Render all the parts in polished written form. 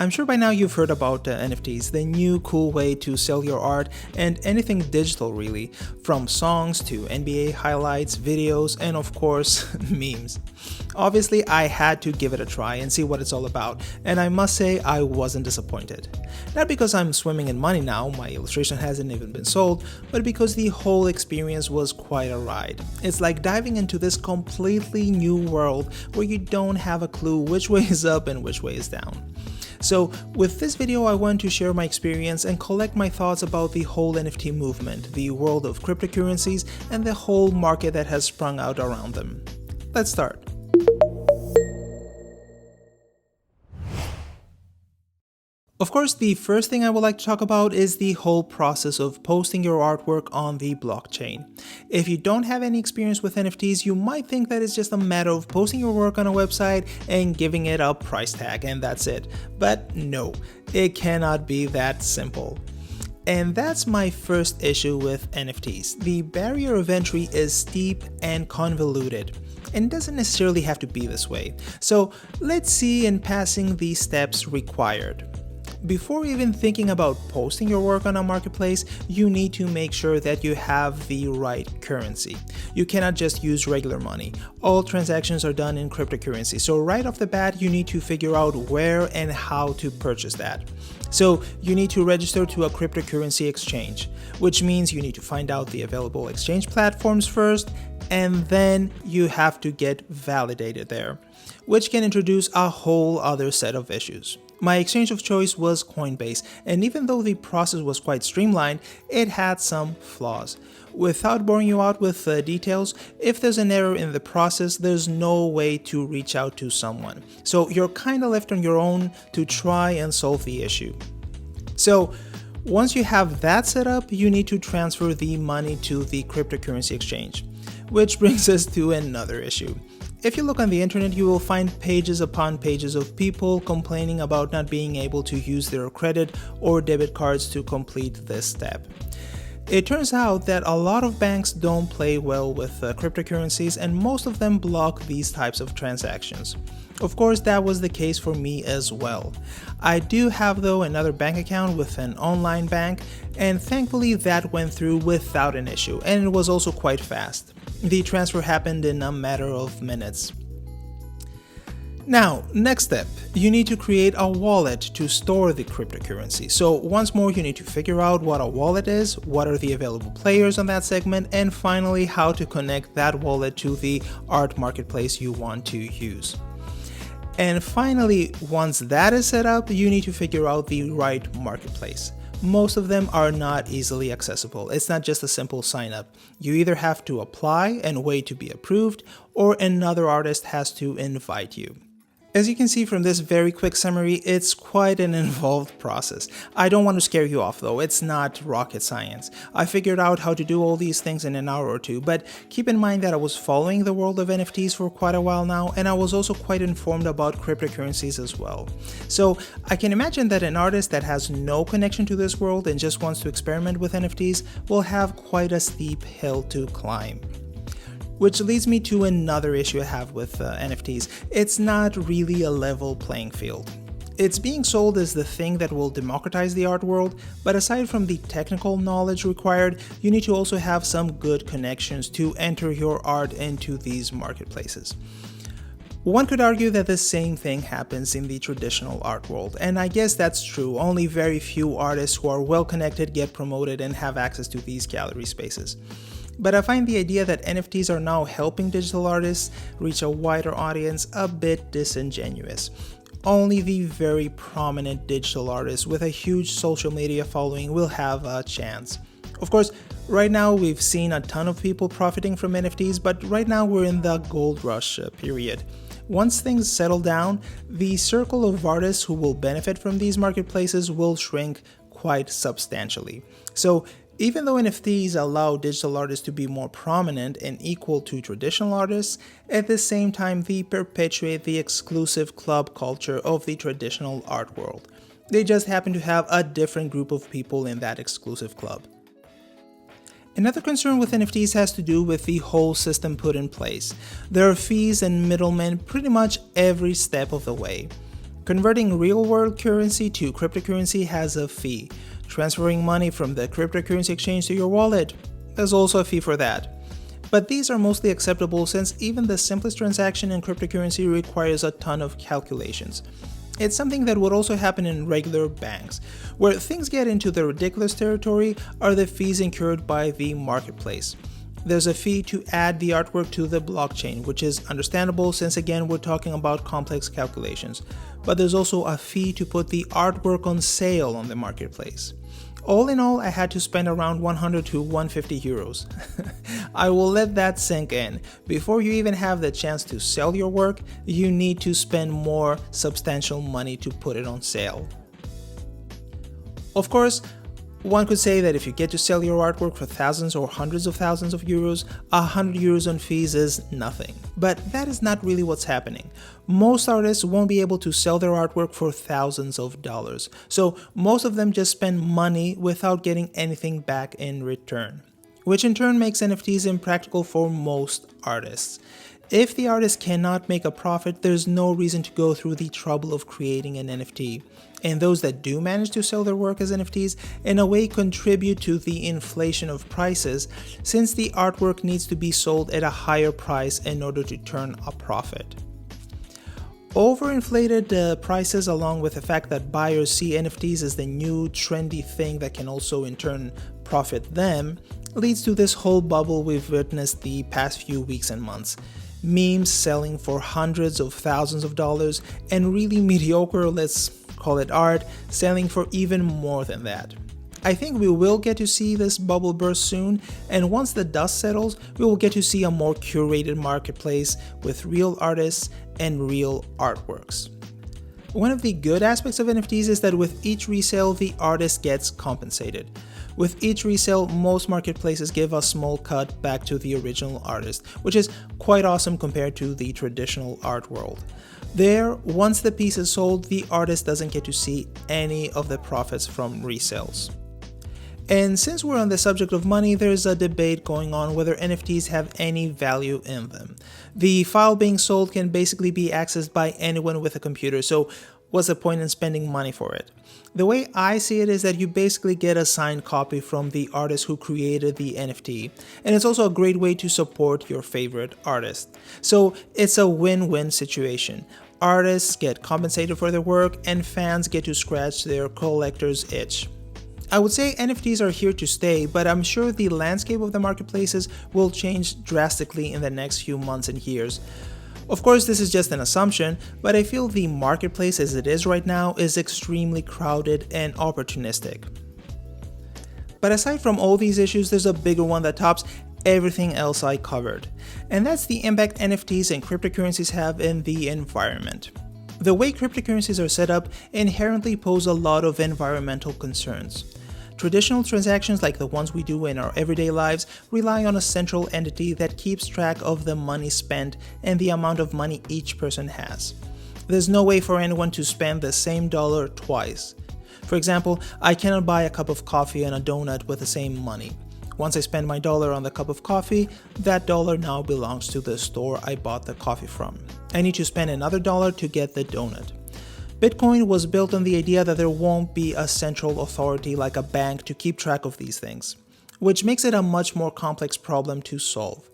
I'm sure by now you've heard about NFTs, the new cool way to sell your art and anything digital really, from songs to NBA highlights, videos, and of course, memes. Obviously, I had to give it a try and see what it's all about, and I must say I wasn't disappointed. Not because I'm swimming in money now, my illustration hasn't even been sold, but because the whole experience was quite a ride. It's like diving into this completely new world where you don't have a clue which way is up and which way is down. So with this video, I want to share my experience and collect my thoughts about the whole NFT movement, the world of cryptocurrencies, and the whole market that has sprung out around them. Let's start. Of course, the first thing I would like to talk about is the whole process of posting your artwork on the blockchain. If you don't have any experience with NFTs, you might think that it's just a matter of posting your work on a website and giving it a price tag and that's it. But no, it cannot be that simple. And that's my first issue with NFTs. The barrier of entry is steep and convoluted. And it doesn't necessarily have to be this way. So let's see in passing the steps required. Before even thinking about posting your work on a marketplace, you need to make sure that you have the right currency. You cannot just use regular money. All transactions are done in cryptocurrency, so right off the bat you need to figure out where and how to purchase that. So you need to register to a cryptocurrency exchange, which means you need to find out the available exchange platforms first, and then you have to get validated there, which can introduce a whole other set of issues. My exchange of choice was Coinbase, and even though the process was quite streamlined, it had some flaws. Without boring you out with details, if there's an error in the process, there's no way to reach out to someone. So you're kinda left on your own to try and solve the issue. So once you have that set up, you need to transfer the money to the cryptocurrency exchange, which brings us to another issue. If you look on the internet, you will find pages upon pages of people complaining about not being able to use their credit or debit cards to complete this step. It turns out that a lot of banks don't play well with cryptocurrencies, and most of them block these types of transactions. Of course, that was the case for me as well. I do have though another bank account with an online bank, and thankfully that went through without an issue, and it was also quite fast. The transfer happened in a matter of minutes. Now, next step, you need to create a wallet to store the cryptocurrency. So once more, you need to figure out what a wallet is, what are the available players on that segment, and finally how to connect that wallet to the art marketplace you want to use. And finally, once that is set up, you need to figure out the right marketplace. Most of them are not easily accessible. It's not just a simple sign up. You either have to apply and wait to be approved, or another artist has to invite you. As you can see from this very quick summary, it's quite an involved process. I don't want to scare you off though, it's not rocket science. I figured out how to do all these things in an hour or two, but keep in mind that I was following the world of NFTs for quite a while now, and I was also quite informed about cryptocurrencies as well. So I can imagine that an artist that has no connection to this world and just wants to experiment with NFTs will have quite a steep hill to climb. Which leads me to another issue I have with NFTs. It's not really a level playing field. It's being sold as the thing that will democratize the art world, but aside from the technical knowledge required, you need to also have some good connections to enter your art into these marketplaces. One could argue that the same thing happens in the traditional art world, and I guess that's true. Only very few artists who are well connected get promoted and have access to these gallery spaces. But I find the idea that NFTs are now helping digital artists reach a wider audience a bit disingenuous. Only the very prominent digital artists with a huge social media following will have a chance. Of course, right now we've seen a ton of people profiting from NFTs, but right now we're in the gold rush period. Once things settle down, the circle of artists who will benefit from these marketplaces will shrink quite substantially. So even though NFTs allow digital artists to be more prominent and equal to traditional artists, at the same time they perpetuate the exclusive club culture of the traditional art world. They just happen to have a different group of people in that exclusive club. Another concern with NFTs has to do with the whole system put in place. There are fees and middlemen pretty much every step of the way. Converting real-world currency to cryptocurrency has a fee. Transferring money from the cryptocurrency exchange to your wallet, there's also a fee for that. But these are mostly acceptable since even the simplest transaction in cryptocurrency requires a ton of calculations. It's something that would also happen in regular banks. Where things get into the ridiculous territory are the fees incurred by the marketplace. There's a fee to add the artwork to the blockchain, which is understandable since again we're talking about complex calculations. But there's also a fee to put the artwork on sale on the marketplace. All in all, I had to spend around 100 to 150 euros. I will let that sink in. Before you even have the chance to sell your work, you need to spend more substantial money to put it on sale. Of course, one could say that if you get to sell your artwork for thousands or hundreds of thousands of euros, 100 euros on fees is nothing. But that is not really what's happening. Most artists won't be able to sell their artwork for thousands of dollars. So most of them just spend money without getting anything back in return, which in turn makes NFTs impractical for most artists. If the artist cannot make a profit, there's no reason to go through the trouble of creating an NFT. And those that do manage to sell their work as NFTs, in a way contribute to the inflation of prices, since the artwork needs to be sold at a higher price in order to turn a profit. Overinflated prices, along with the fact that buyers see NFTs as the new trendy thing that can also in turn profit them, leads to this whole bubble we've witnessed the past few weeks and months. Memes selling for hundreds of thousands of dollars, and really mediocre, let's call it art, selling for even more than that. I think we will get to see this bubble burst soon, and once the dust settles, we will get to see a more curated marketplace with real artists and real artworks. One of the good aspects of NFTs is that with each resale, the artist gets compensated. With each resale, most marketplaces give a small cut back to the original artist, which is quite awesome compared to the traditional art world. There, once the piece is sold, the artist doesn't get to see any of the profits from resales. And since we're on the subject of money, there's a debate going on whether NFTs have any value in them. The file being sold can basically be accessed by anyone with a computer, so what's the point in spending money for it? The way I see it is that you basically get a signed copy from the artist who created the NFT, and it's also a great way to support your favorite artist. So it's a win-win situation. Artists get compensated for their work, and fans get to scratch their collector's itch. I would say NFTs are here to stay, but I'm sure the landscape of the marketplaces will change drastically in the next few months and years. Of course, this is just an assumption, but I feel the marketplace as it is right now is extremely crowded and opportunistic. But aside from all these issues, there's a bigger one that tops everything else I covered, and that's the impact NFTs and cryptocurrencies have in the environment. The way cryptocurrencies are set up inherently pose a lot of environmental concerns. Traditional transactions like the ones we do in our everyday lives rely on a central entity that keeps track of the money spent and the amount of money each person has. There's no way for anyone to spend the same dollar twice. For example, I cannot buy a cup of coffee and a donut with the same money. Once I spend my dollar on the cup of coffee, that dollar now belongs to the store I bought the coffee from. I need to spend another dollar to get the donut. Bitcoin was built on the idea that there won't be a central authority like a bank to keep track of these things, which makes it a much more complex problem to solve.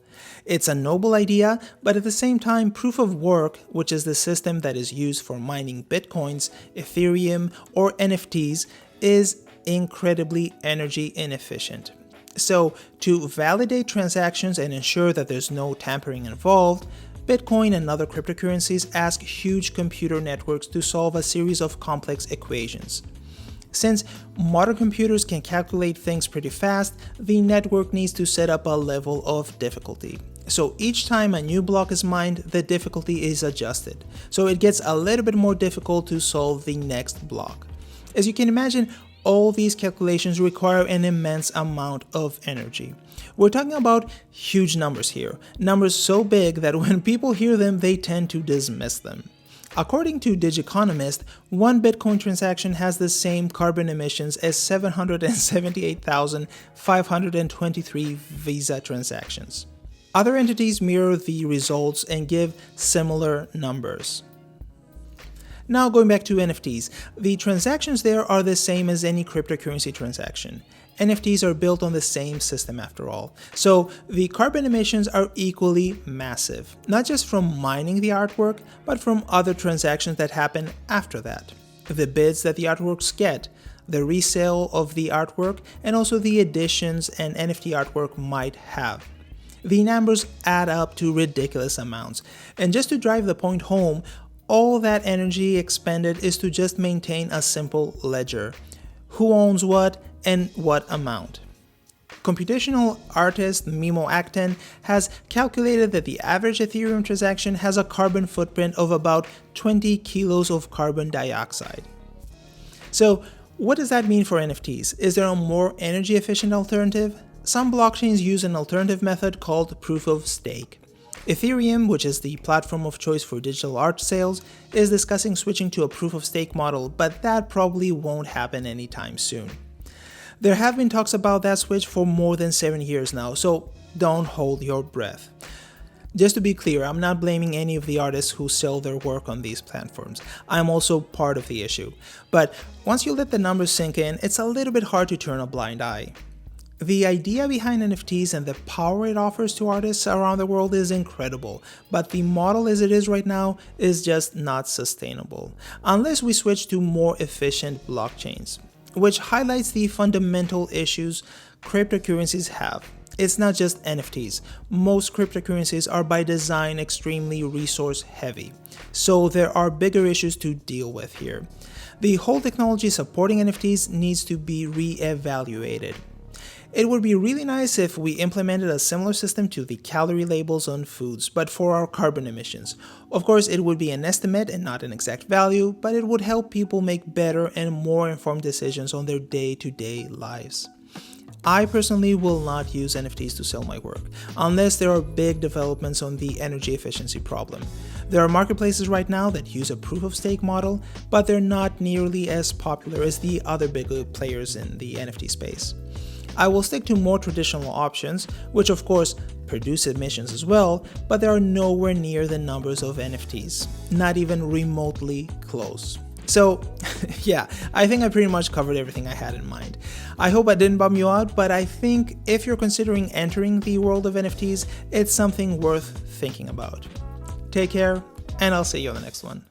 It's a noble idea, but at the same time, proof of work, which is the system that is used for mining Bitcoins, Ethereum, or NFTs, is incredibly energy inefficient. So, to validate transactions and ensure that there's no tampering involved, Bitcoin and other cryptocurrencies ask huge computer networks to solve a series of complex equations. Since modern computers can calculate things pretty fast, the network needs to set up a level of difficulty. So each time a new block is mined, the difficulty is adjusted. So it gets a little bit more difficult to solve the next block. As you can imagine, all these calculations require an immense amount of energy. We're talking about huge numbers here, numbers so big that when people hear them, they tend to dismiss them. According to Digiconomist, one Bitcoin transaction has the same carbon emissions as 778,523 Visa transactions. Other entities mirror the results and give similar numbers. Now going back to NFTs, the transactions there are the same as any cryptocurrency transaction. NFTs are built on the same system after all. So the carbon emissions are equally massive, not just from mining the artwork, but from other transactions that happen after that. The bids that the artworks get, the resale of the artwork, and also the additions an NFT artwork might have. The numbers add up to ridiculous amounts. And just to drive the point home, all that energy expended is to just maintain a simple ledger. Who owns what and what amount? Computational artist Mimo Acton has calculated that the average Ethereum transaction has a carbon footprint of about 20 kilos of carbon dioxide. So, what does that mean for NFTs? Is there a more energy efficient alternative? Some blockchains use an alternative method called proof of stake. Ethereum, which is the platform of choice for digital art sales, is discussing switching to a proof of stake model, but that probably won't happen anytime soon. There have been talks about that switch for more than 7 years now, so don't hold your breath. Just to be clear, I'm not blaming any of the artists who sell their work on these platforms. I'm also part of the issue. But once you let the numbers sink in, it's a little bit hard to turn a blind eye. The idea behind NFTs and the power it offers to artists around the world is incredible, but the model as it is right now is just not sustainable, unless we switch to more efficient blockchains, which highlights the fundamental issues cryptocurrencies have. It's not just NFTs. Most cryptocurrencies are by design extremely resource heavy, so there are bigger issues to deal with here. The whole technology supporting NFTs needs to be re-evaluated. It would be really nice if we implemented a similar system to the calorie labels on foods, but for our carbon emissions. Of course, it would be an estimate and not an exact value, but it would help people make better and more informed decisions on their day-to-day lives. I personally will not use NFTs to sell my work, unless there are big developments on the energy efficiency problem. There are marketplaces right now that use a proof-of-stake model, but they're not nearly as popular as the other big players in the NFT space. I will stick to more traditional options, which of course produce emissions as well, but they are nowhere near the numbers of NFTs, not even remotely close. So yeah, I think I pretty much covered everything I had in mind. I hope I didn't bum you out, but I think if you're considering entering the world of NFTs, it's something worth thinking about. Take care, and I'll see you on the next one.